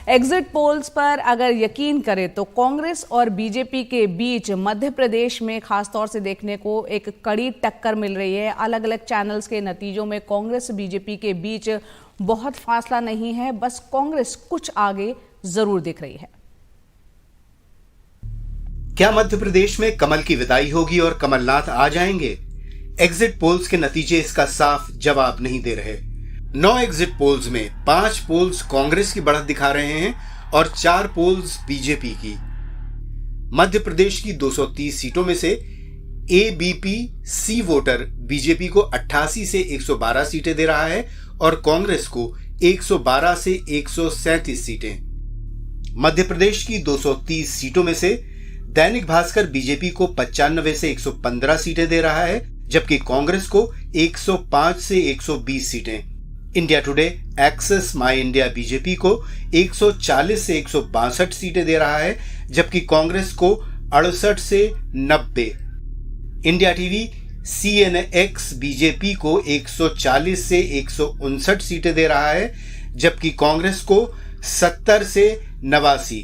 Exit polls पर अगर यकीन करें तो कांग्रेस और बीजेपी के बीच मध्य प्रदेश में खासतौर से देखने को एक कड़ी टक्कर मिल रही है। अलग अलग चैनल्स के नतीजों में कांग्रेस बीजेपी के बीच बहुत फासला नहीं है, बस कांग्रेस कुछ आगे जरूर दिख रही है। क्या मध्य प्रदेश में कमल की विदाई होगी और कमलनाथ आ जाएंगे? एग्जिट पोल्स के नतीजे इसका साफ जवाब नहीं दे रहे। 9 एग्जिट पोल्स में 5 पोल्स कांग्रेस की बढ़त दिखा रहे हैं और 4 पोल्स बीजेपी की। मध्य प्रदेश की 230 सीटों में से एबीपी सी वोटर बीजेपी को 88 से 112 सीटें दे रहा है और कांग्रेस को 112 से 137 सीटें। मध्य प्रदेश की 230 सीटों में से दैनिक भास्कर बीजेपी को 95 से 115 सीटें दे रहा है, जबकि कांग्रेस को 105 से 120 सीटें। इंडिया टुडे एक्सेस माई इंडिया बीजेपी को 140 से 162 सीटें दे रहा है, जबकि कांग्रेस को 68 से 90। इंडिया टीवी CNX बीजेपी को 140 से 159 सीटें दे रहा है, जबकि कांग्रेस को 70 से 89।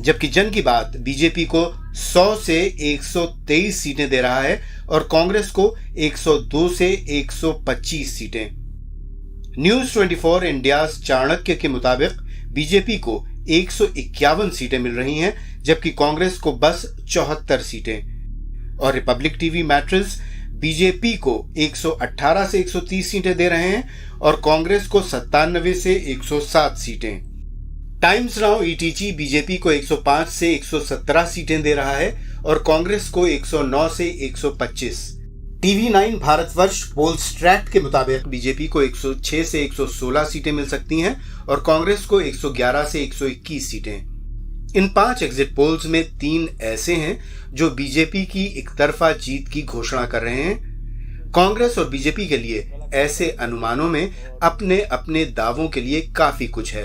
जबकि जन की बात बीजेपी को 100 से 123 सीटें दे रहा है और कांग्रेस को 102 से 125 सीटें। न्यूज 24 इंडिया चाणक्य के मुताबिक बीजेपी को 151 सीटें मिल रही हैं, जबकि कांग्रेस को बस 74 सीटें। और रिपब्लिक टीवी मैट्रिक्स बीजेपी को 118 से 130 सीटें दे रहे हैं और कांग्रेस को 97 से 107 सीटें। टाइम्स नाउ ETG बीजेपी को 105 से 117 सीटें दे रहा है और कांग्रेस को 109 से 125। TV9 भारतवर्ष पोलस्ट्रैट के मुताबिक बीजेपी को 106 से 116 सीटें मिल सकती हैं और कांग्रेस को 111 से 121 सीटें। इन 5 एग्जिट पोल्स में 3 ऐसे हैं जो बीजेपी की एकतरफा जीत की घोषणा कर रहे हैं। कांग्रेस और बीजेपी के लिए ऐसे अनुमानों में अपने अपने दावों के लिए काफी कुछ है।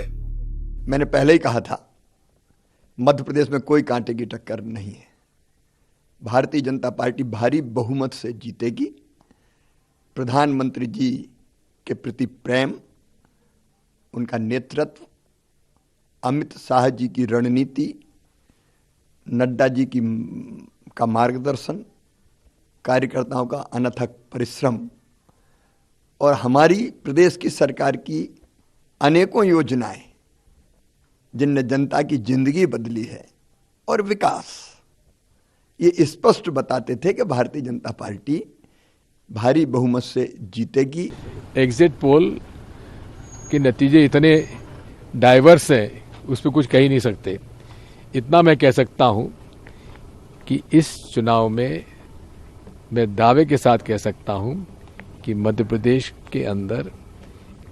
मैंने पहले ही कहा था, मध्य प्रदेश में कोई कांटे की टक्कर नहीं है। भारतीय जनता पार्टी भारी बहुमत से जीतेगी। प्रधानमंत्री जी के प्रति प्रेम, उनका नेतृत्व, अमित शाह जी की रणनीति, नड्डा जी का मार्गदर्शन, कार्यकर्ताओं का अनथक परिश्रम और हमारी प्रदेश की सरकार की अनेकों योजनाएं जिनने जनता की जिंदगी बदली है और विकास, ये स्पष्ट बताते थे कि भारतीय जनता पार्टी भारी बहुमत से जीतेगी। एग्जिट पोल के नतीजे इतने डाइवर्स हैं, उस पर कुछ कह ही नहीं सकते। इतना मैं कह सकता हूं कि इस चुनाव में मैं दावे के साथ कह सकता हूं कि मध्य प्रदेश के अंदर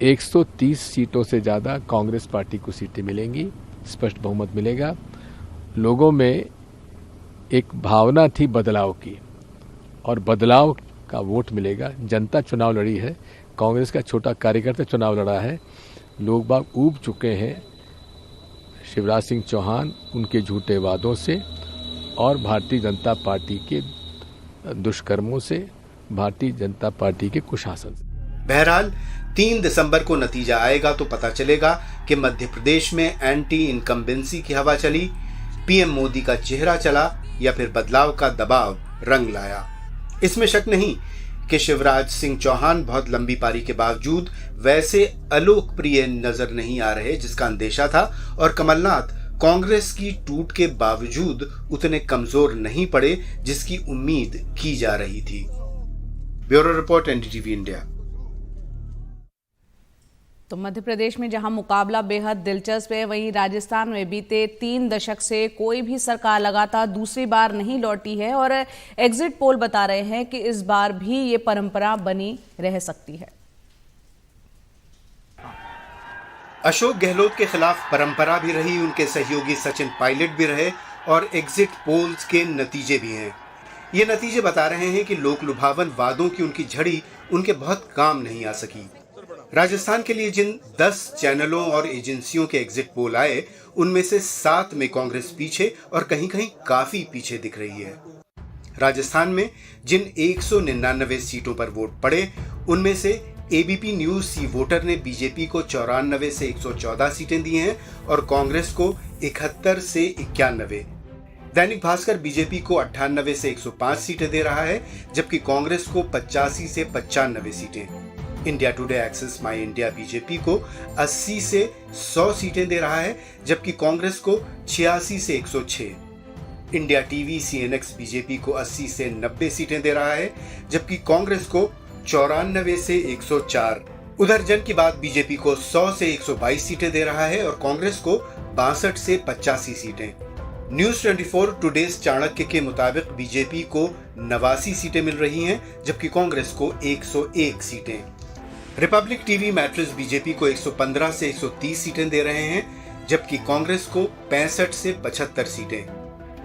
130 सीटों से ज़्यादा कांग्रेस पार्टी को सीटें मिलेंगी, स्पष्ट बहुमत मिलेगा। लोगों में एक भावना थी बदलाव की और बदलाव का वोट मिलेगा। जनता चुनाव लड़ी है, कांग्रेस का छोटा कार्यकर्ता चुनाव लड़ा है। लोग बाग ऊब चुके हैं शिवराज सिंह चौहान, उनके झूठे वादों से और भारतीय जनता पार्टी के दुष्कर्मों से, भारतीय जनता पार्टी के कुशासन से। बहरहाल 3 दिसंबर को नतीजा आएगा तो पता चलेगा कि मध्य प्रदेश में एंटी इनकम्बेंसी की हवा चली, पीएम मोदी का चेहरा चला या फिर बदलाव का दबाव रंग लाया। इसमें शक नहीं कि शिवराज सिंह चौहान बहुत लंबी पारी के बावजूद वैसे अलोकप्रिय नजर नहीं आ रहे जिसका अंदेशा था, और कमलनाथ कांग्रेस की टूट के बावजूद उतने कमजोर नहीं पड़े जिसकी उम्मीद की जा रही थी। Bureau report, NDTV India. तो मध्य प्रदेश में जहां मुकाबला बेहद दिलचस्प है, वहीं राजस्थान में बीते 3 दशक से कोई भी सरकार लगातार दूसरी बार नहीं लौटी है और एग्जिट पोल बता रहे हैं कि इस बार भी ये परंपरा बनी रह सकती है। अशोक गहलोत के खिलाफ परंपरा भी रही, उनके सहयोगी सचिन पायलट भी रहे और एग्जिट पोल्स के नतीजे भी हैं। ये नतीजे बता रहे हैं कि लोक लुभावन वादों की उनकी झड़ी उनके बहुत काम नहीं आ सकी। राजस्थान के लिए जिन 10 चैनलों और एजेंसियों के एग्जिट पोल आए, उनमें से 7 में कांग्रेस पीछे और कहीं कहीं काफी पीछे दिख रही है। राजस्थान में जिन 199 सीटों पर वोट पड़े, उनमें से एबीपी न्यूज सी वोटर ने बीजेपी को 94 से 114 सीटें दी हैं और कांग्रेस को 71 से 91। दैनिक भास्कर बीजेपी को 98 से 105 सीटें दे रहा है, जबकि कांग्रेस को 85 से 95 सीटें। इंडिया टुडे एक्सेस माई इंडिया बीजेपी को 80 से 100 सीटें दे रहा है, जबकि कांग्रेस को 86 से 106। इंडिया टीवी सीएनएक्स बीजेपी को 80 से 90 सीटें दे रहा है, जबकि कांग्रेस को 94 से 104। उधर जन की बात बीजेपी को 100 से 122 सीटें दे रहा है और कांग्रेस को 62 से 85 सीटें। न्यूज 24 टुडेज चाणक्य के मुताबिक बीजेपी को 89 सीटें मिल रही हैं, जबकि कांग्रेस को 101 सीटें। रिपब्लिक टीवी मैट्रिक्स बीजेपी को 115 से 130 सीटें दे रहे हैं, जबकि कांग्रेस को 65 से 75 सीटें।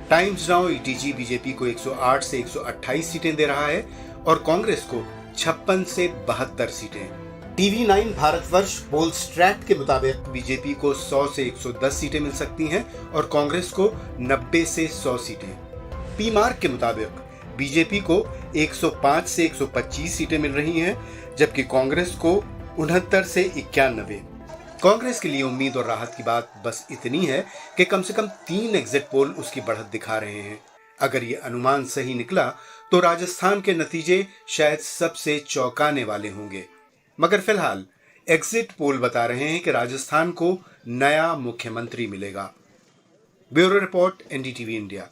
टाइम्स नाउ ईटीजी बीजेपी को 108 से 128 सीटें दे रहा है और कांग्रेस को 56 से 72 सीटें। टीवी 9 भारतवर्ष पोलस्ट्रैट के मुताबिक बीजेपी को 100 से 110 सीटें मिल सकती हैं और कांग्रेस को 90 से 100 सीटें। पी मार्क के मुताबिक बीजेपी को 105 से 125 सीटें मिल रही हैं, जबकि कांग्रेस को 69 से 91। कांग्रेस के लिए उम्मीद और राहत की बात बस इतनी है कि कम से कम 3 एग्जिट पोल उसकी बढ़त दिखा रहे हैं। अगर ये अनुमान सही निकला तो राजस्थान के नतीजे शायद सबसे चौंकाने वाले होंगे, मगर फिलहाल एग्जिट पोल बता रहे हैं कि राजस्थान को नया मुख्यमंत्री मिलेगा। Bureau report NDTV India.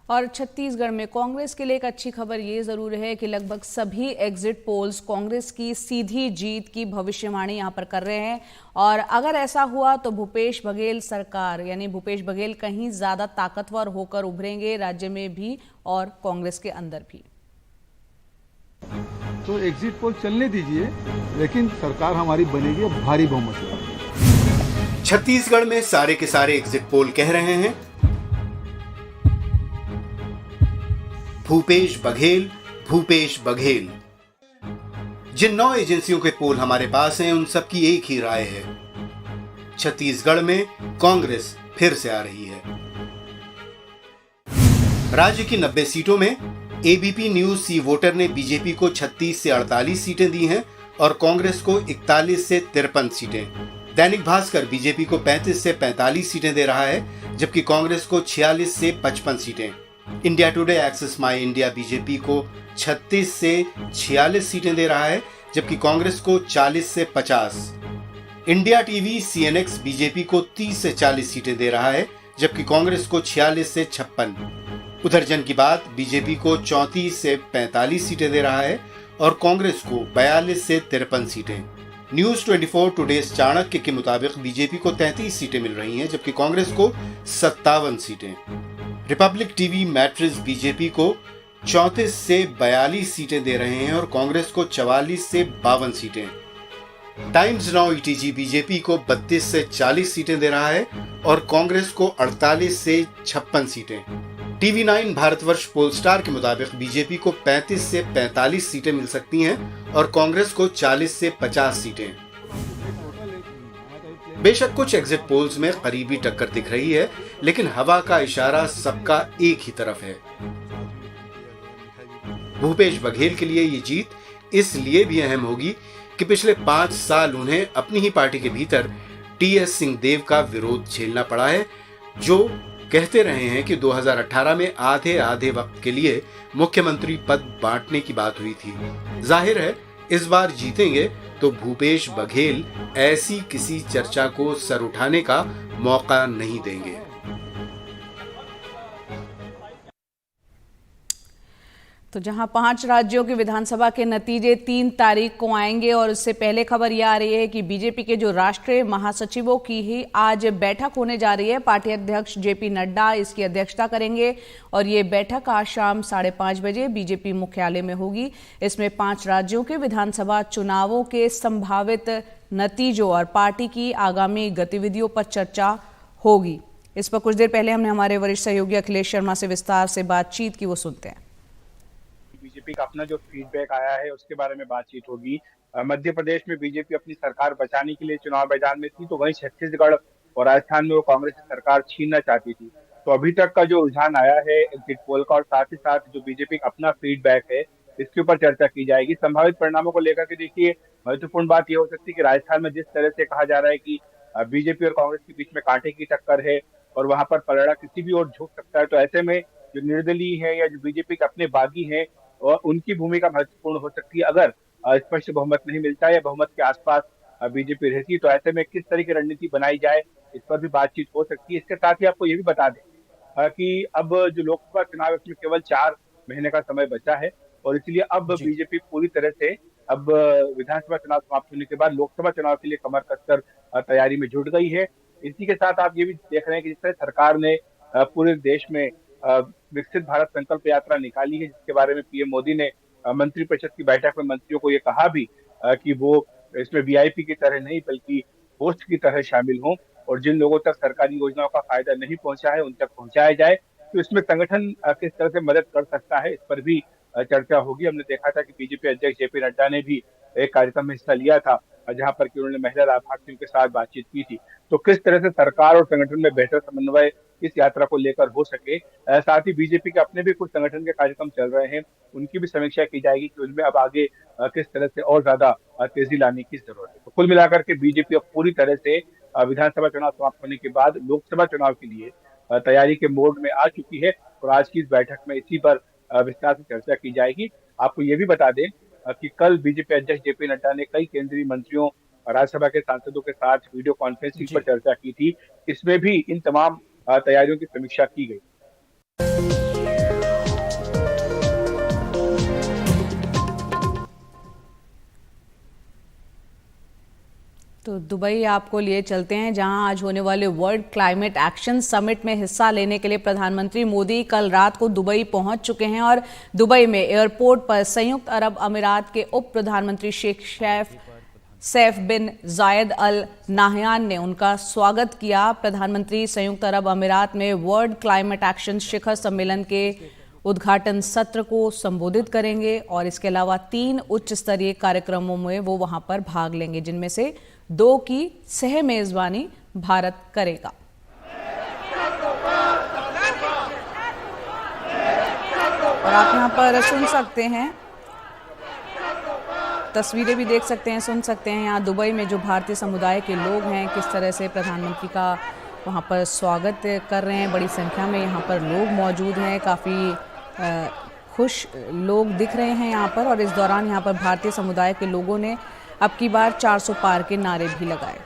और छत्तीसगढ़ में कांग्रेस के लिए एक अच्छी खबर ये जरूर है कि लगभग सभी एग्जिट पोल्स कांग्रेस की सीधी जीत की भविष्यवाणी यहां पर कर रहे हैं। और अगर ऐसा हुआ तो भूपेश बघेल सरकार यानी भूपेश बघेल कहीं ज्यादा ताकतवर होकर उभरेंगे, राज्य में भी और कांग्रेस के अंदर भी। तो एग्जिट पोल चलने दीजिए, लेकिन सरकार हमारी बनेगी भारी बहुमत से। छत्तीसगढ़ में सारे के सारे एग्जिट पोल कह रहे हैं भूपेश बघेल, भूपेश बघेल। जिन 9 एजेंसियों के पोल हमारे पास हैं, उन सब की एक ही राय है, छत्तीसगढ़ में कांग्रेस फिर से आ रही है। राज्य की 90 सीटों में एबीपी न्यूज सी वोटर ने बीजेपी को 36 से 48 सीटें दी हैं और कांग्रेस को 41 से 53 सीटें। दैनिक भास्कर बीजेपी को 35 से 45 सीटें दे रहा है, जबकि कांग्रेस को 46 से 55 सीटें। इंडिया टुडे एक्सेस माई इंडिया बीजेपी को 36 से 46 सीटें दे रहा है, जबकि कांग्रेस को 40 से 50। इंडिया टीवी सीएनएक्स बीजेपी को 30 से 40 सीटें दे रहा है, जबकि कांग्रेस को 46 से 56। उधर जन की बात बीजेपी को 34 से 45 सीटें दे रहा है और कांग्रेस को 42 से 53 सीटें। न्यूज 24 टुडेज चाणक्य के मुताबिक बीजेपी को 33 सीटें मिल रही हैं, जबकि कांग्रेस को 57 सीटें। रिपब्लिक टीवी मैट्रिक्स बीजेपी को 34 से 42 सीटें दे रहे हैं और कांग्रेस को 44 से 52 सीटें। टाइम्स नाउ ईटीजी बीजेपी को 32 से 40 सीटें दे रहा है और कांग्रेस को 48 से 56 सीटें। टीवी 9 भारतवर्ष पोलस्टार के मुताबिक बीजेपी को 35 से 45 सीटें मिल सकती हैं और कांग्रेस को 40 से 50 सीटें। बेशक कुछ एग्जिट पोल्स में करीबी टक्कर दिख रही है, लेकिन हवा का इशारा सबका एक ही तरफ है। भूपेश बघेल के लिए ये जीत इसलिए भी अहम होगी कि पिछले 5 साल उन्हें अपनी ही पार्टी के भीतर टीएस सिंहदेव का विरोध झेलना पड़ा है, जो कहते रहे हैं कि 2018 में आधे आधे वक्त के लिए मुख्यमंत्री पद बांटने की बात हुई थी। जाहिर है इस बार जीतेंगे तो भूपेश बघेल ऐसी किसी चर्चा को सर उठाने का मौका नहीं देंगे। तो जहां 5 राज्यों के विधानसभा के नतीजे 3 तारीख को आएंगे और उससे पहले खबर यह आ रही है कि बीजेपी के जो राष्ट्रीय महासचिवों की ही आज बैठक होने जा रही है। पार्टी अध्यक्ष जेपी नड्डा इसकी अध्यक्षता करेंगे और ये बैठक आज शाम 5:30 बजे बीजेपी मुख्यालय में होगी। इसमें 5 राज्यों के विधानसभा चुनावों के संभावित नतीजों और पार्टी की आगामी गतिविधियों पर चर्चा होगी। इस पर कुछ देर पहले हमने हमारे वरिष्ठ सहयोगी अखिलेश शर्मा से विस्तार से बातचीत की, वो सुनते हैं। बीजेपी का अपना जो फीडबैक आया है उसके बारे में बातचीत होगी। मध्य प्रदेश में बीजेपी अपनी सरकार बचाने के लिए चुनाव मैदान में थी, तो वहीं छत्तीसगढ़ और राजस्थान में वो कांग्रेस की सरकार छीनना चाहती थी। तो अभी तक का जो रुझान आया है एग्जिट पोल का और साथ ही साथ जो बीजेपी का अपना फीडबैक है इसके ऊपर चर्चा की जाएगी। संभावित परिणामों को लेकर के देखिए, महत्वपूर्ण बात यह हो सकती है कि राजस्थान में जिस तरह से कहा जा रहा है कि बीजेपी और कांग्रेस के बीच में कांटे की टक्कर है और वहां पर पलड़ा किसी भी ओर झुक सकता है, तो ऐसे में जो निर्दलीय है या जो बीजेपी के अपने बागी हैं और उनकी भूमिका महत्वपूर्ण हो सकती है। अगर स्पष्ट बहुमत नहीं मिलता है या बहुमत के आसपास बीजेपी रहती है, तो ऐसे में किस तरह की रणनीति बनाई जाए, इस पर भी बातचीत हो सकती है। इसके साथ ही आपको ये भी बता दें कि अब जो लोकसभा चुनाव है उसमें केवल 4 महीने का समय बचा है और इसलिए अब बीजेपी पूरी तरह से अब विधानसभा चुनाव समाप्त होने के बाद लोकसभा चुनाव के लिए कमर कसकर तैयारी में जुट गई है। इसी के साथ आप ये भी देख रहे हैं कि जिस तरह सरकार ने पूरे देश में विकसित भारत संकल्प यात्रा निकाली है, जिसके बारे में पीएम मोदी ने मंत्रिपरिषद की बैठक में मंत्रियों को ये कहा भी कि वो इसमें वीआईपी की तरह नहीं बल्कि होस्ट की तरह शामिल हों और जिन लोगों तक सरकारी योजनाओं का फायदा नहीं पहुंचा है उन तक पहुंचाया जाए। तो इसमें संगठन किस तरह से मदद कर सकता है, इस पर भी चर्चा होगी। हमने देखा था कि बीजेपी अध्यक्ष जेपी नड्डा ने भी एक कार्यक्रम में हिस्सा लिया था जहां पर कि उन्होंने महिला लाभार्थियों के साथ बातचीत की थी। तो किस तरह से सरकार और संगठन में बेहतर समन्वय इस यात्रा को लेकर हो सके, साथ ही बीजेपी के अपने भी कुछ संगठन के कार्यक्रम चल रहे हैं, उनकी भी समीक्षा की जाएगी कि उनमें अब आगे किस तरह से और ज्यादा तेजी लाने की जरूरत है। तो कुल मिलाकर के बीजेपी अब पूरी तरह से विधानसभा चुनाव समाप्त होने के बाद लोकसभा चुनाव के लिए तैयारी के मोड में आ चुकी है और आज की इस बैठक में इसी पर विस्तार से चर्चा की जाएगी। आपको ये भी बता दें कि कल बीजेपी अध्यक्ष जेपी नड्डा ने कई केंद्रीय मंत्रियों और राज्यसभा के सांसदों के साथ वीडियो कॉन्फ्रेंसिंग पर चर्चा की थी। इसमें भी इन तमाम तैयारियों की समीक्षा की गई। तो दुबई आपको लिए चलते हैं, जहां आज होने वाले वर्ल्ड क्लाइमेट एक्शन समिट में हिस्सा लेने के लिए प्रधानमंत्री मोदी कल रात को दुबई पहुंच चुके हैं और दुबई में एयरपोर्ट पर संयुक्त अरब अमीरात के उप प्रधानमंत्री शेख सैफ बिन जायद अल नाहयान ने उनका स्वागत किया। प्रधानमंत्री संयुक्त अरब अमीरात में वर्ल्ड क्लाइमेट एक्शन शिखर सम्मेलन के उद्घाटन सत्र को संबोधित करेंगे और इसके अलावा 3 उच्च स्तरीय कार्यक्रमों में वो वहां पर भाग लेंगे, जिनमें से 2 की सह मेजबानी भारत करेगा। और आप यहां पर सुन सकते हैं, तस्वीरें भी देख सकते हैं, सुन सकते हैं यहाँ दुबई में जो भारतीय समुदाय के लोग हैं किस तरह से प्रधानमंत्री का वहाँ पर स्वागत कर रहे हैं। बड़ी संख्या में यहाँ पर लोग मौजूद हैं, काफ़ी खुश लोग दिख रहे हैं यहाँ पर। और इस दौरान यहाँ पर भारतीय समुदाय के लोगों ने अब की बार 400 पार के नारे भी लगाए।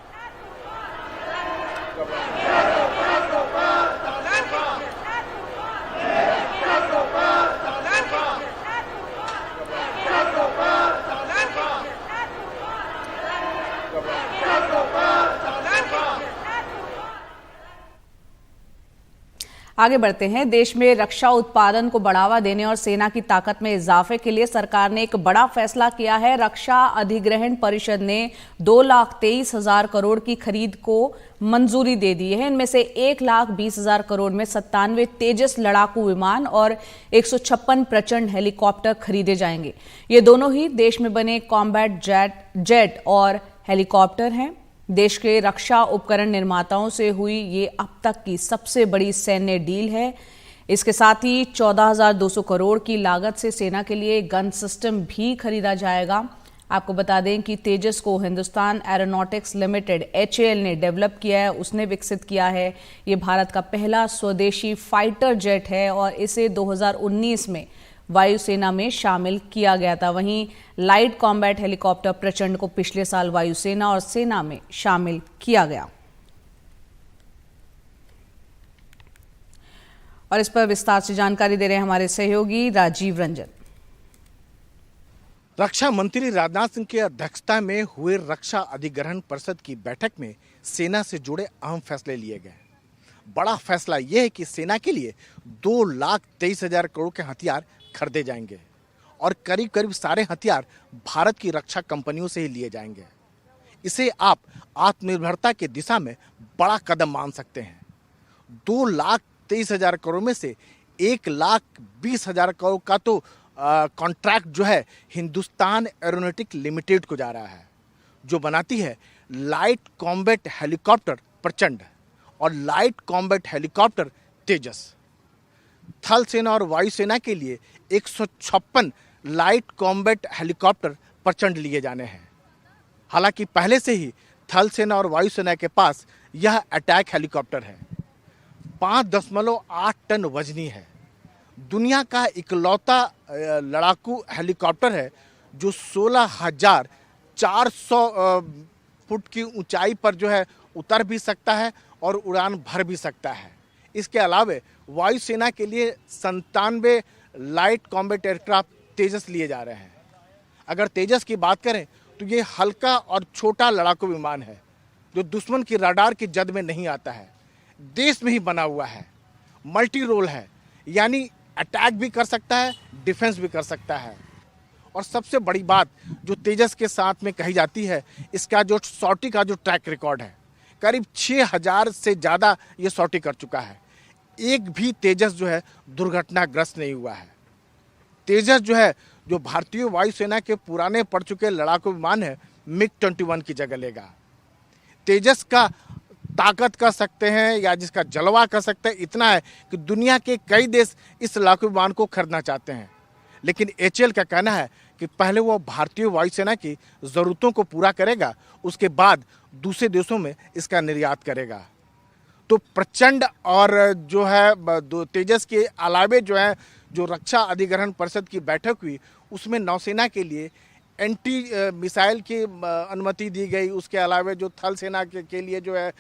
आगे बढ़ते हैं। देश में रक्षा उत्पादन को बढ़ावा देने और सेना की ताकत में इजाफे के लिए सरकार ने एक बड़ा फैसला किया है। रक्षा अधिग्रहण परिषद ने 2,23,000 करोड़ की खरीद को मंजूरी दे दी है। इनमें से 1,20,000 करोड़ में 97 तेजस लड़ाकू विमान और 156 प्रचंड हेलीकॉप्टर खरीदे जाएंगे। ये दोनों ही देश में बने कॉम्बैट जेट और हेलीकॉप्टर हैं। देश के रक्षा उपकरण निर्माताओं से हुई ये अब तक की सबसे बड़ी सैन्य डील है। इसके साथ ही 14,200 करोड़ की लागत से सेना के लिए गन सिस्टम भी खरीदा जाएगा। आपको बता दें कि तेजस को हिंदुस्तान एरोनॉटिक्स लिमिटेड HAL ने डेवलप किया है, उसने विकसित किया है। ये भारत का पहला स्वदेशी फाइटर जेट है और इसे 2019 में वायुसेना में शामिल किया गया था। वहीं लाइट कॉम्बैट हेलीकॉप्टर प्रचंड को पिछले साल वायुसेना और सेना में शामिल किया गया। और इस पर विस्तार से जानकारी दे रहे हैं हमारे सहयोगी राजीव रंजन। रक्षा मंत्री राजनाथ सिंह की अध्यक्षता में हुए रक्षा अधिग्रहण परिषद की बैठक में सेना से जुड़े अहम फैसले लिए गए। बड़ा फैसला यह है कि सेना के लिए 2,23,000 करोड़ के हथियार खरीदे जाएंगे और करीब करीब सारे हथियार भारत की रक्षा कंपनियों से ही लिए जाएंगे। इसे आप आत्मनिर्भरता की दिशा में बड़ा कदम मान सकते हैं। 2,23,000 करोड़ में से 1,20,000 करोड़ का तो कॉन्ट्रैक्ट जो है हिंदुस्तान एरोनॉटिक्स लिमिटेड को जा रहा है, जो बनाती है लाइट कॉम्बैट हेलीकॉप्टर प्रचंड और लाइट कॉम्बैट हेलीकॉप्टर तेजस। थल सेना और वायुसेना के लिए 156 लाइट कॉम्बैट हेलीकॉप्टर प्रचंड लिए जाने हैं। हालांकि पहले से ही थल सेना और वायुसेना के पास यह अटैक हेलीकॉप्टर है। 5.8 टन वजनी है। दुनिया का इकलौता लड़ाकू हेलीकॉप्टर है जो 16,400 फुट की ऊंचाई पर जो है उतर भी सकता है और उड़ान भर भी सकता है। इसके अलावे वायुसेना के लिए 97 लाइट कॉम्बैट एयरक्राफ्ट तेजस लिए जा रहे हैं। अगर तेजस की बात करें तो ये हल्का और छोटा लड़ाकू विमान है जो दुश्मन की रडार की जद में नहीं आता है। देश में ही बना हुआ है, मल्टी रोल है, यानी अटैक भी कर सकता है, डिफेंस भी कर सकता है। और सबसे बड़ी बात जो तेजस के साथ में कही जाती है, इसका जो सॉर्टी का जो ट्रैक रिकॉर्ड है, करीब 6,000 से ज़्यादा ये सॉर्टी कर चुका है। एक भी तेजस जो है दुर्घटनाग्रस्त नहीं हुआ है। तेजस जो है जो भारतीय वायुसेना के पुराने पड़ चुके लड़ाकू विमान है MiG-21 की जगह लेगा। तेजस का ताकत कह सकते हैं या जिसका जलवा कह सकते हैं इतना है कि दुनिया के कई देश इस लड़ाकू विमान को खरीदना चाहते हैं। लेकिन HAL का कहना है कि पहले वो भारतीय वायुसेना की ज़रूरतों को पूरा करेगा, उसके बाद दूसरे देशों में इसका निर्यात करेगा। तो प्रचंड और जो है तेजस के अलावे जो है जो रक्षा अधिग्रहण परिषद की बैठक हुई उसमें नौसेना के लिए एंटी मिसाइल की अनुमति दी गई। उसके अलावे जो थल सेना के लिए जो है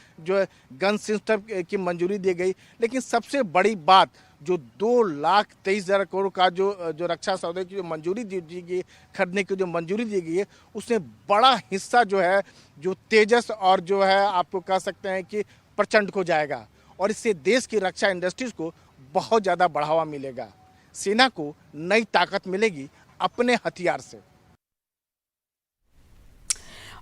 गन सिस्टम की मंजूरी दी गई। लेकिन सबसे बड़ी बात जो 2,23,000 करोड़ का जो रक्षा सौदे की जो मंजूरी दी गई, खरीदने की जो मंजूरी दी गई है, उसमें बड़ा हिस्सा जो है जो तेजस और जो है आपको कह सकते हैं कि प्रचंड को जाएगा। और इससे देश की रक्षा इंडस्ट्रीज को बहुत ज़्यादा बढ़ावा मिलेगा। सेना को नई ताकत मिलेगी अपने हथियार से।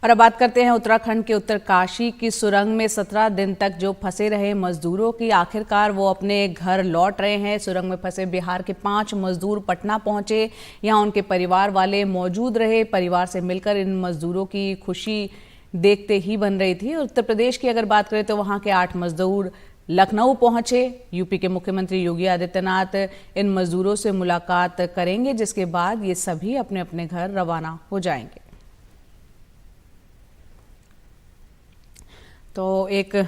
और अब बात करते हैं उत्तराखंड के उत्तरकाशी की सुरंग में 17 दिन तक जो फंसे रहे मजदूरों की, आखिरकार वो अपने घर लौट रहे हैं। सुरंग में फंसे बिहार के 5 मजदूर पटना पहुंचे। यहाँ उनके परिवार वाले मौजूद रहे। परिवार से मिलकर इन मजदूरों की खुशी देखते ही बन रही थी। उत्तर प्रदेश की अगर बात करें तो वहाँ के 8 मजदूर लखनऊ पहुंचे। यूपी के मुख्यमंत्री योगी आदित्यनाथ इन मजदूरों से मुलाकात करेंगे, जिसके बाद ये सभी अपने अपने घर रवाना हो जाएंगे। तो एक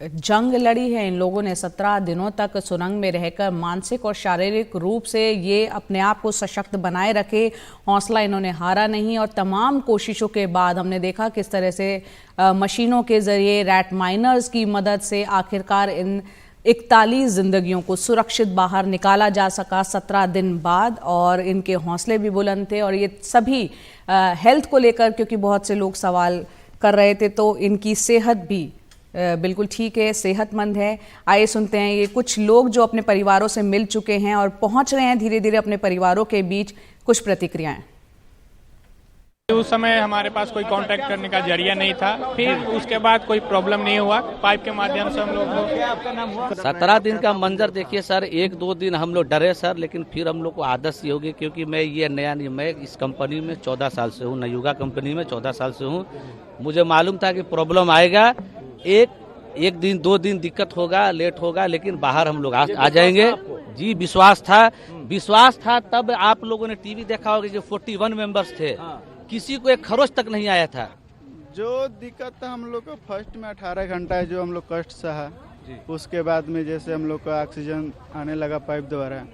जंग लड़ी है इन लोगों ने। 17 दिनों तक सुरंग में रहकर मानसिक और शारीरिक रूप से ये अपने आप को सशक्त बनाए रखे। हौसला इन्होंने हारा नहीं और तमाम कोशिशों के बाद हमने देखा किस तरह से मशीनों के जरिए, रैट माइनर्स की मदद से आखिरकार इन 41 जिंदगियों को सुरक्षित बाहर निकाला जा सका 17 दिन बाद। और इनके हौसले भी बुलंद थे। और ये सभी हेल्थ को लेकर, क्योंकि बहुत से लोग सवाल कर रहे थे, तो इनकी सेहत भी बिल्कुल ठीक है, सेहतमंद है। आइए सुनते हैं ये कुछ लोग जो अपने परिवारों से मिल चुके हैं और पहुंच रहे हैं धीरे धीरे अपने परिवारों के बीच, कुछ प्रतिक्रियाएं। उस समय हमारे पास कोई कांटेक्ट करने का जरिया नहीं था। फिर उसके बाद कोई प्रॉब्लम नहीं हुआ, पाइप के माध्यम से हम लोग 17 दिन का मंजर देखिए सर। 1-2 दिन हम लोग डरे सर, लेकिन फिर हम लोग को आदत सी होगी, क्योंकि मैं ये नया नहीं, मैं इस कंपनी में 14 साल से हूँ, नयुगा कंपनी में 14 साल से हूँ। मुझे मालूम था कि प्रॉब्लम आएगा, एक दिन 2 दिन दिक्कत होगा, लेट होगा, लेकिन बाहर हम लोग आ जाएंगे। जी विश्वास था। तब आप लोगों ने टीवी देखा होगा कि 41 मेंबर्स थे, किसी को एक खरोच तक नहीं आया था। जो दिक्कत था हम लोग को फर्स्ट में 18 घंटा है जो हम लोग कष्ट सहा। उसके बाद में जैसे हम लोग का ऑक्सीजन आने लगा पाइप द्वारा,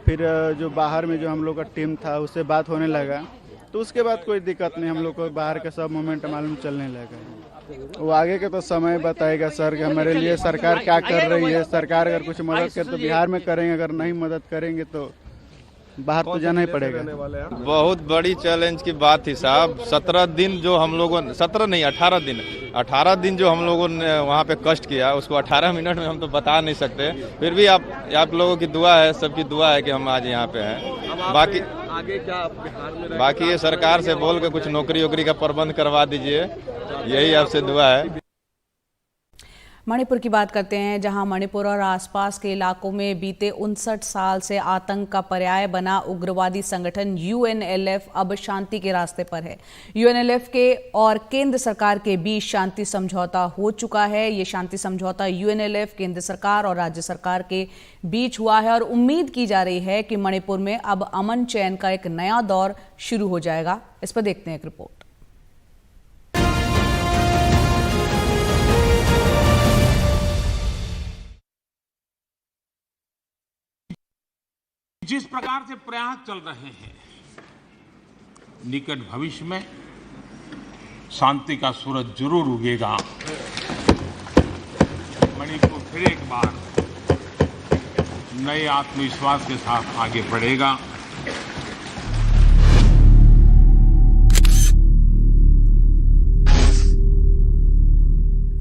फिर जो बाहर में जो हम लोग का टीम था उससे बात होने लगा, तो उसके बाद कोई दिक्कत नहीं। हम लोग को बाहर का सब मोमेंट मालूम चलने लगा। वो आगे के तो समय बताएगा सर कि हमारे लिए सरकार क्या कर रही है। सरकार अगर कुछ मदद करे तो बिहार में करेंगे, अगर नहीं मदद करेंगे तो बाहर तो जाना ही पड़ेगा। बहुत बड़ी चैलेंज की बात थी साहब। 17 दिन जो हम लोगों ने, 17 नहीं 18 दिन जो हम लोगों ने वहाँ पे कष्ट किया, उसको 18 मिनट में हम तो बता नहीं सकते। फिर भी आप लोगों की दुआ है, सबकी दुआ है कि हम आज यहाँ पे हैं। बाकी आगे क्या बिहार में बाकी ये सरकार से बोल के कुछ नौकरी वोकरी का प्रबंध करवा दीजिए, यही आपसे दुआ है। मणिपुर की बात करते हैं, जहां मणिपुर और आसपास के इलाकों में बीते 59 साल से आतंक का पर्याय बना उग्रवादी संगठन यूएनएलएफ अब शांति के रास्ते पर है। यूएनएलएफ के और केंद्र सरकार के बीच शांति समझौता हो चुका है। ये शांति समझौता यूएनएलएफ, केंद्र सरकार और राज्य सरकार के बीच हुआ है और उम्मीद की जा रही है कि मणिपुर में अब अमन चैन का एक नया दौर शुरू हो जाएगा। इस पर देखते हैं एक रिपोर्ट। जिस प्रकार से प्रयास चल रहे हैं, निकट भविष्य में शांति का सूरज जरूर उगेगा। मणिपुर फिर एक बार नए आत्मविश्वास के साथ आगे बढ़ेगा।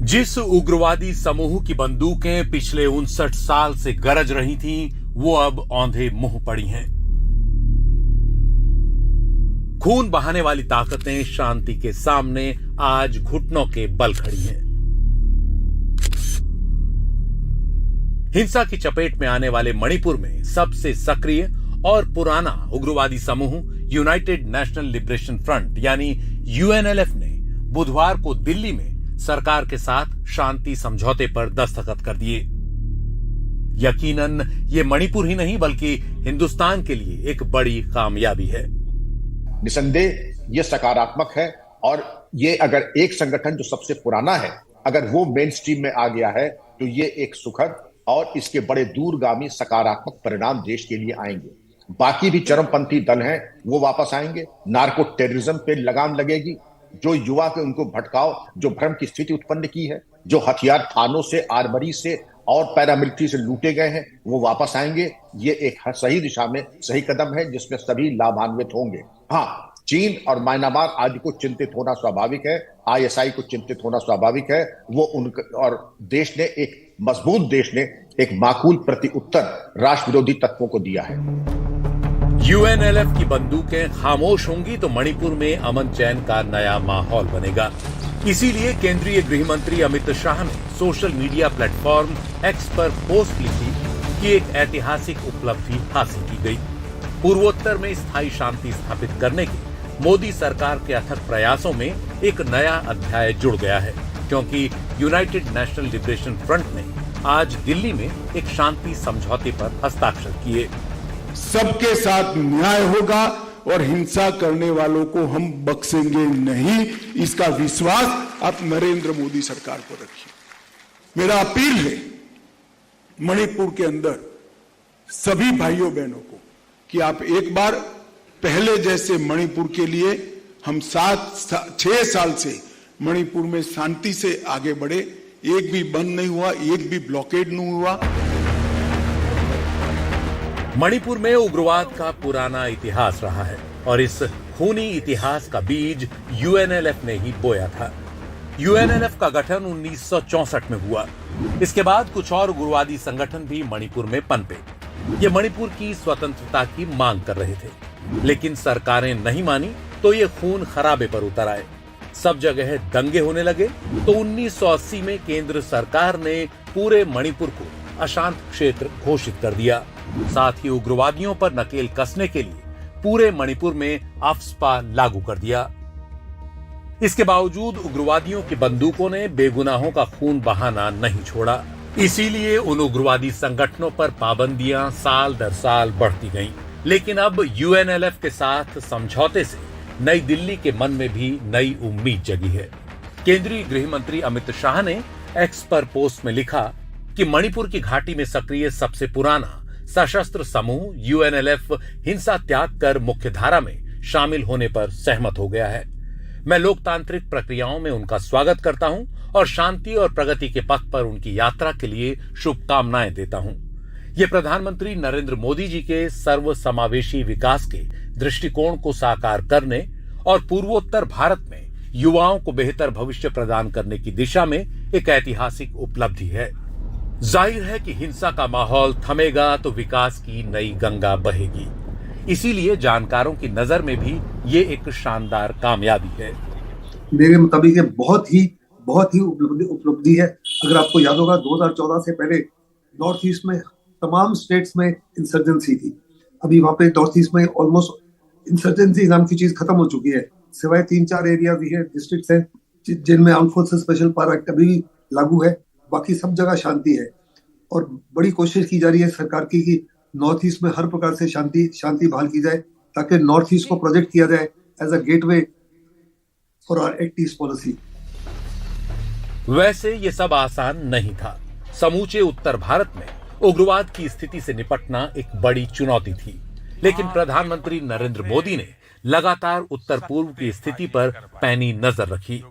जिस उग्रवादी समूह की बंदूकें पिछले 59 साल से गरज रही थीं, वो अब औंधे मुंह पड़ी हैं। खून बहाने वाली ताकतें शांति के सामने आज घुटनों के बल खड़ी हैं। हिंसा की चपेट में आने वाले मणिपुर में सबसे सक्रिय और पुराना उग्रवादी समूह यूनाइटेड नेशनल लिबरेशन फ्रंट यानी यूएनएलएफ ने बुधवार को दिल्ली में सरकार के साथ शांति समझौते पर दस्तखत कर दिए। यकीनन ये मणिपुर ही नहीं बल्कि हिंदुस्तान के लिए एक बड़ी कामयाबी है। निसंदेह ये सकारात्मक है और ये अगर एक संगठन जो सबसे पुराना है, अगर वो मेन स्ट्रीम में आ गया है तो ये एक सुखद और इसके बड़े दूरगामी सकारात्मक परिणाम देश के लिए आएंगे। बाकी भी चरमपंथी दल हैं, वो वापस आएंगे। नार्को टेररिज्म पे लगाम लगेगी। जो युवा के उनको भटकाओ, जो भ्रम की स्थिति उत्पन्न की है, जो हथियार थानों से, आर्मरी से और पैरामिलिट्री से लूटे गए हैं, वो वापस आएंगे। ये एक सही दिशा में सही कदम है जिसमें सभी लाभान्वित होंगे। हाँ, चीन और म्यांमार आदि को चिंतित होना स्वाभाविक है, आईएसआई को चिंतित होना स्वाभाविक है। वो उनका और देश ने एक मजबूत देश ने एक माकूल प्रति उत्तर राष्ट्र विरोधी तत्वों को दिया है। यूएनएलएफ की बंदूकें खामोश होंगी तो मणिपुर में अमन चैन का नया माहौल बनेगा। इसीलिए केंद्रीय गृह मंत्री अमित शाह ने सोशल मीडिया प्लेटफॉर्म एक्स पर पोस्ट लिखी कि एक ऐतिहासिक उपलब्धि हासिल की गई। पूर्वोत्तर में स्थायी शांति स्थापित करने के मोदी सरकार के अथक प्रयासों में एक नया अध्याय जुड़ गया है, क्योंकि यूनाइटेड नेशनल लिबरेशन फ्रंट ने आज दिल्ली में एक शांति समझौते पर हस्ताक्षर किए। सबके साथ न्याय होगा और हिंसा करने वालों को हम बख्शेंगे नहीं, इसका विश्वास आप नरेंद्र मोदी सरकार को रखिए। मेरा अपील है मणिपुर के अंदर सभी भाइयों बहनों को कि आप एक बार पहले जैसे मणिपुर के लिए हम 6 साल से मणिपुर में शांति से आगे बढ़े। एक भी बंद नहीं हुआ, एक भी ब्लॉकेड नहीं हुआ। मणिपुर में उग्रवाद का पुराना इतिहास रहा है और इस खूनी इतिहास का बीज यूएनएलएफ ने ही बोया था। यूएनएलएफ का गठन 1964 में हुआ। इसके बाद कुछ और उग्रवादी संगठन भी मणिपुर में पनपे। ये मणिपुर की स्वतंत्रता की मांग कर रहे थे, लेकिन सरकारें नहीं मानी तो ये खून खराबे पर उतर आए। सब जगह दंगे होने लगे तो 1980 में केंद्र सरकार ने पूरे मणिपुर को अशांत क्षेत्र घोषित कर दिया। साथ ही उग्रवादियों पर नकेल कसने के लिए पूरे मणिपुर में अफस्पा लागू कर दिया। इसके बावजूद उग्रवादियों की बंदूकों ने बेगुनाहों का खून बहाना नहीं छोड़ा। इसीलिए उन उग्रवादी संगठनों पर पाबंदियां साल दर साल बढ़ती गईं। लेकिन अब यूएनएलएफ के साथ समझौते से नई दिल्ली के मन में भी नई उम्मीद जगी है। केंद्रीय गृह मंत्री अमित शाह ने एक्स पर पोस्ट में लिखा कि मणिपुर की घाटी में सक्रिय सबसे पुराना सशस्त्र समूह यूएनएलएफ हिंसा त्याग कर मुख्य धारा में शामिल होने पर सहमत हो गया है। मैं लोकतांत्रिक प्रक्रियाओं में उनका स्वागत करता हूं और शांति और प्रगति के पथ पर उनकी यात्रा के लिए शुभकामनाएं देता हूं। ये प्रधानमंत्री नरेंद्र मोदी जी के सर्वसमावेशी विकास के दृष्टिकोण को साकार करने और पूर्वोत्तर भारत में युवाओं को बेहतर भविष्य प्रदान करने की दिशा में एक ऐतिहासिक उपलब्धि है। जाहिर है कि हिंसा का माहौल थमेगा तो विकास की नई गंगा बहेगी। इसीलिए जानकारों की नजर में भी ये एक शानदार कामयाबी है। मेरे मुताबिक ये बहुत ही उपलब्धि है अगर आपको याद होगा 2014 से पहले नॉर्थ ईस्ट में तमाम स्टेट्स में इंसर्जेंसी थी। अभी वहां पे नॉर्थ ईस्ट में ऑलमोस्ट इंसर्जेंसी नाम की चीज खत्म हो चुकी है, सिवाय 3-4 एरिया भी है, डिस्ट्रिक्ट्स हैं जिनमें arm forces special power act अभी भी लागू है, बाकी सब जगह शांति है। और बड़ी कोशिश की जा रही है सरकार की कि नॉर्थ ईस्ट में हर प्रकार से शांति बहाल की जाए, ताकि नॉर्थ ईस्ट को प्रोजेक्ट किया जाए as a gateway for our Act East policy. वैसे ये सब आसान नहीं था। समूचे उत्तर भारत में उग्रवाद की स्थिति से निपटना एक बड़ी चुनौती थी, लेकिन प्रधानमंत्री नरेंद्र मोदी ने लगातार उत्तर पूर्व की स्थिति पर पैनी नजर रखी।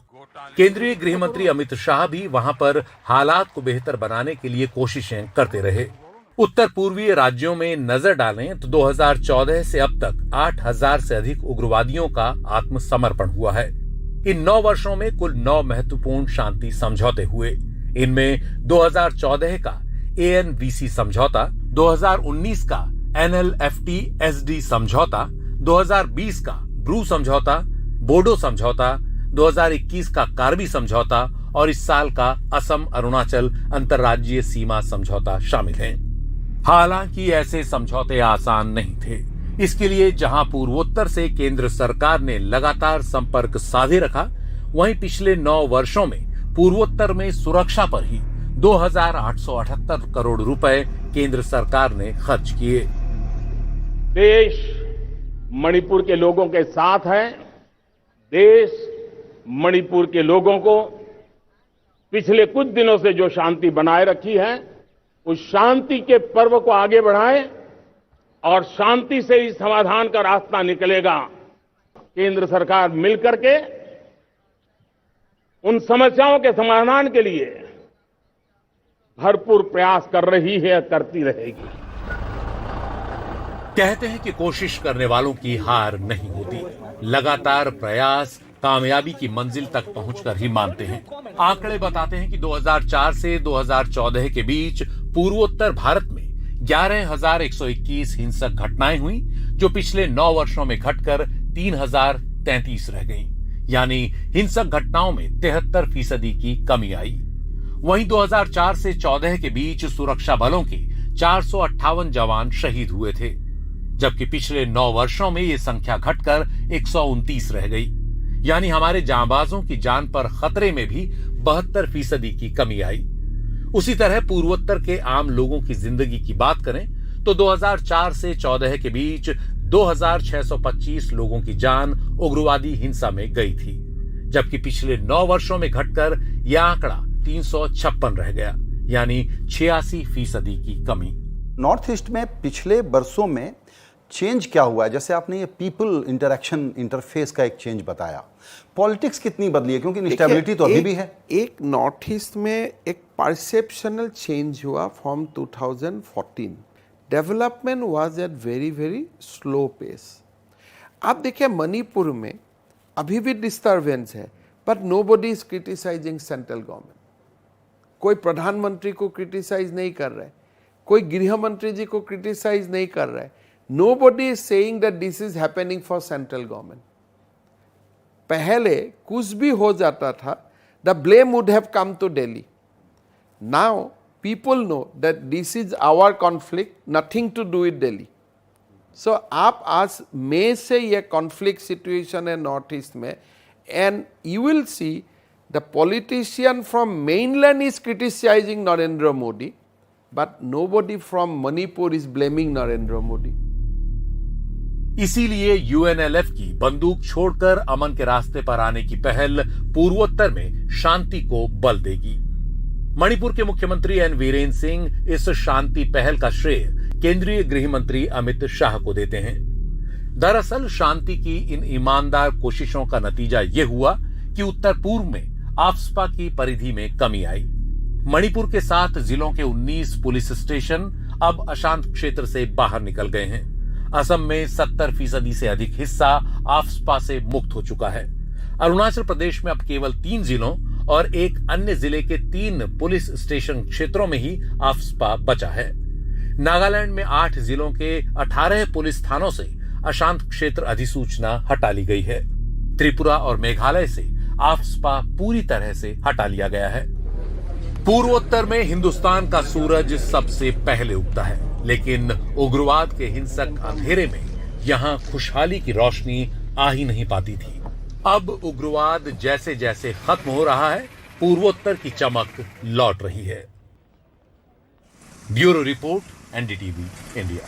केंद्रीय गृह मंत्री अमित शाह भी वहां पर हालात को बेहतर बनाने के लिए कोशिशें करते रहे। उत्तर पूर्वीय राज्यों में नजर डालें तो 2014 से अब तक 8000 से अधिक उग्रवादियों का आत्मसमर्पण हुआ है। इन 9 वर्षों में कुल 9 महत्वपूर्ण शांति समझौते हुए। इनमें 2014 का ANVC समझौता, 2019 का NLFT-SD समझौता, 2020 का ब्रू समझौता, बोडो समझौता, 2021 का कार्बी समझौता और इस साल का असम अरुणाचल अंतर्राज्यीय सीमा समझौता शामिल हैं। हालांकि ऐसे समझौते आसान नहीं थे। इसके लिए जहां पूर्वोत्तर से केंद्र सरकार ने लगातार संपर्क साधे रखा, वहीं पिछले 9 वर्षों में पूर्वोत्तर में सुरक्षा पर ही 2878 करोड़ रुपए केंद्र सरकार ने खर्च किए। देश मणिपुर के लोगों के साथ है। देश मणिपुर के लोगों को पिछले कुछ दिनों से जो शांति बनाए रखी है, उस शांति के पर्व को आगे बढ़ाए और शांति से ही समाधान का रास्ता निकलेगा। केंद्र सरकार मिलकर के उन समस्याओं के समाधान के लिए भरपूर प्रयास कर रही है, करती रहेगी। कहते हैं कि कोशिश करने वालों की हार नहीं होती। लगातार प्रयास कामयाबी की मंजिल तक पहुंचकर ही मानते हैं। आंकड़े बताते हैं कि 2004 से 2014 के बीच पूर्वोत्तर भारत में 11,121 हिंसक घटनाएं हुई, जो पिछले 9 वर्षों में घटकर 3,033 रह गईं। यानी हिंसक घटनाओं में 73% की कमी आई। वहीं 2004 से 14 के बीच सुरक्षा बलों के 458 जवान शहीद हुए थे, जबकि पिछले 9 वर्षों में ये संख्या घटकर 129 रह गई। यानी हमारे जांबाजों की जान पर खतरे में भी 72% की कमी आई। उसी तरह पूर्वोत्तर के आम लोगों की जिंदगी की बात करें तो 2004 से 14 के बीच 2625 लोगों की जान उग्रवादी हिंसा में गई थी, जबकि पिछले 9 वर्षों में घटकर यह आंकड़ा 356 रह गया, यानी 86% की कमी। नॉर्थ ईस्ट में पिछले बरसों में चेंज क्या हुआ है? जैसे आपने ये पीपल इंटरेक्शन इंटरफेस का एक चेंज बताया, पॉलिटिक्स कितनी बदली है, क्योंकि इंस्टेबिलिटी तो अभी भी है। एक नॉर्थ ईस्ट में एक परसेप्शनल चेंज हुआ from 2014। Development was at very very slow pace. आप देखिए मणिपुर में अभी भी डिस्टर्बेंस है, but nobody is criticising central government. कोई प्रधानमंत्री को क्रिटिसाइज नहीं कर रहा है, कोई गृह मंत्री जी को क्रिटिसाइज नहीं कर रहा है। Nobody is saying that this is happening for central government. पहले कुछ भी हो जाता था, the blame would have come to Delhi. Now people know that this is our conflict, nothing to do with Delhi. So आप आज मई से ये conflict situation है नॉर्थ ईस्ट में, and you will see the politician from mainland is criticizing Narendra Modi, but nobody from Manipur is blaming Narendra Modi. इसीलिए UNLF की बंदूक छोड़कर अमन के रास्ते पर आने की पहल पूर्वोत्तर में शांति को बल देगी। मणिपुर के मुख्यमंत्री एन वीरेन सिंह इस शांति पहल का श्रेय केंद्रीय गृह मंत्री अमित शाह को देते हैं। दरअसल शांति की इन ईमानदार कोशिशों का नतीजा यह हुआ कि उत्तर पूर्व में आफ्स्पा की परिधि में कमी आई। मणिपुर के 7 जिलों के 19 पुलिस स्टेशन अब अशांत क्षेत्र से बाहर निकल गए हैं। असम में 70% से अधिक हिस्सा आफ्स्पा से मुक्त हो चुका है। अरुणाचल प्रदेश में अब केवल 3 जिलों और एक अन्य जिले के 3 पुलिस स्टेशन क्षेत्रों में ही आफ्स्पा बचा है। नागालैंड में 8 जिलों के 18 पुलिस थानों से अशांत क्षेत्र अधिसूचना हटा ली गई है। त्रिपुरा और मेघालय से आफ्स्पा पूरी तरह से हटा लिया गया है। पूर्वोत्तर में हिंदुस्तान का सूरज सबसे पहले उगता है, लेकिन उग्रवाद के हिंसक अंधेरे में यहां खुशहाली की रोशनी आ ही नहीं पाती थी। अब उग्रवाद जैसे जैसे खत्म हो रहा है, पूर्वोत्तर की चमक लौट रही है। Bureau report, NDTV India.